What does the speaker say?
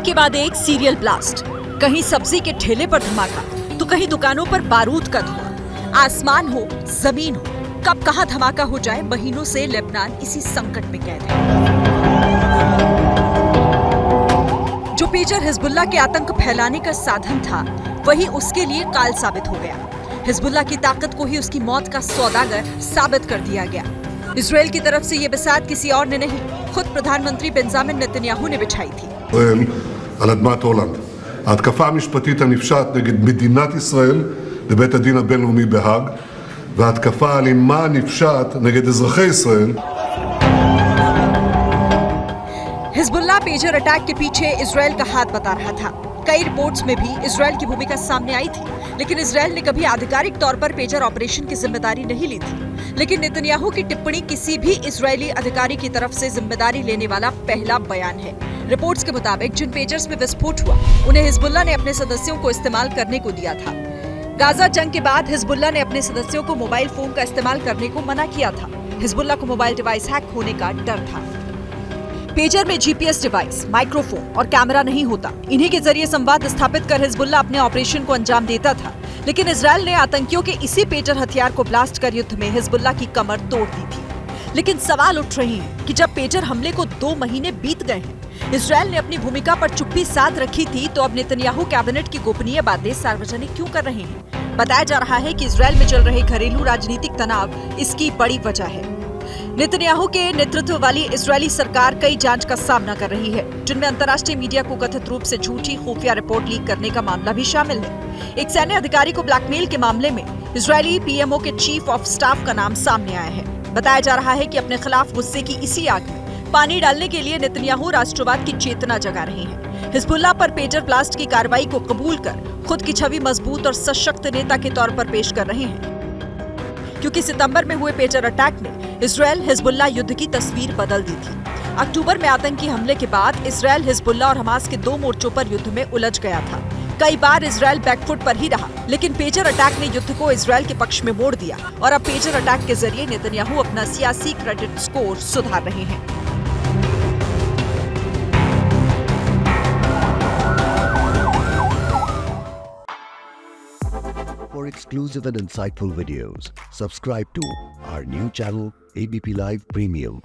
एक के बाद एक सीरियल ब्लास्ट, कहीं सब्जी के ठेले पर धमाका तो कहीं दुकानों पर बारूद का धुआं। आसमान हो जमीन हो, कब कहां धमाका हो जाए, महीनों से लेबनान इसी संकट में कैद है। जो पेजर हिजबुल्लाह के आतंक फैलाने का साधन था, वही उसके लिए काल साबित हो गया। हिजबुल्लाह की ताकत को ही उसकी मौत का सौदागर साबित कर दिया गया। इजराइल की तरफ से ये बिसात किसी और ने नहीं, खुद प्रधानमंत्री बेंजामिन नेतन्याहू ने बिछाई थी। על אדמת הולנד. ההתקפה המשפטית הנפשעת נגד מדינת ישראל לבית הדין הבינלאומי בהאג, וההתקפה האלימה הנפשעת נגד אזרחי ישראל. हिजबुल्लाह पेजर अटैक के पीछे इजराइल का हाथ बता रहा था। कई रिपोर्ट्स में भी इजराइल की भूमिका सामने आई थी, लेकिन इजराइल ने कभी आधिकारिक तौर पर पेजर ऑपरेशन की जिम्मेदारी नहीं ली थी। लेकिन नेतन्याहू की टिप्पणी किसी भी इजरायली अधिकारी की तरफ से जिम्मेदारी लेने वाला पहला बयान है। रिपोर्ट्स के मुताबिक जिन पेजर्स में विस्फोट हुआ, उन्हें हिजबुल्लाह ने अपने सदस्यों को इस्तेमाल करने को दिया था। गाजा जंग के बाद हिजबुल्लाह ने अपने सदस्यों को मोबाइल फोन का इस्तेमाल करने को मना किया था। हिजबुल्लाह को मोबाइल डिवाइस हैक होने का डर था। पेजर में जीपीएस डिवाइस, माइक्रोफोन और कैमरा नहीं होता। इन्हीं के जरिए संवाद स्थापित कर हिजबुल्लाह अपने ऑपरेशन को अंजाम देता था। लेकिन इजराइल ने आतंकियों के इसी पेजर हथियार को ब्लास्ट कर युद्ध में हिजबुल्लाह की कमर तोड़ दी थी। लेकिन सवाल उठ रहे हैं कि जब पेजर हमले को 2 महीने बीत गए हैं, इजराइल ने अपनी भूमिका पर चुप्पी साध रखी थी, तो अब नेतन्याहू कैबिनेट की गोपनीय बातें सार्वजनिक क्यों कर रहे हैं? बताया जा रहा है कि इजराइल में चल रहे घरेलू राजनीतिक तनाव इसकी बड़ी वजह है। नेतन्याहू के नेतृत्व वाली इजरायली सरकार कई जांच का सामना कर रही है, जिनमें अंतर्राष्ट्रीय मीडिया को कथित रूप से झूठी खुफिया रिपोर्ट लीक करने का मामला भी शामिल है। एक सैन्य अधिकारी को ब्लैकमेल के मामले में इजरायली पीएमओ के चीफ ऑफ स्टाफ का नाम सामने आया है। बताया जा रहा है कि अपने खिलाफ गुस्से की इसी आग में पानी डालने के लिए नेतन्याहू राष्ट्रवाद की चेतना जगा रहे हैं। हिजबुल्लाह पर पेजर ब्लास्ट की कार्रवाई को कबूल कर खुद की छवि मजबूत और सशक्त नेता के तौर पर पेश कर रहे हैं, क्योंकि सितंबर में हुए पेजर अटैक ने इजराइल हिजबुल्लाह युद्ध की तस्वीर बदल दी थी। अक्टूबर में आतंकी हमले के बाद इजराइल हिजबुल्लाह और हमास के 2 मोर्चों पर युद्ध में उलझ गया था। कई बार इजराइल बैकफुट पर ही रहा, लेकिन पेजर अटैक ने युद्ध को इजराइल के पक्ष में मोड़ दिया और अब पेजर अटैक के जरिए नेतन्याहू अपना सियासी क्रेडिट स्कोर सुधार रहे हैं। For exclusive and insightful videos, subscribe to our new channel ABP Live Premium.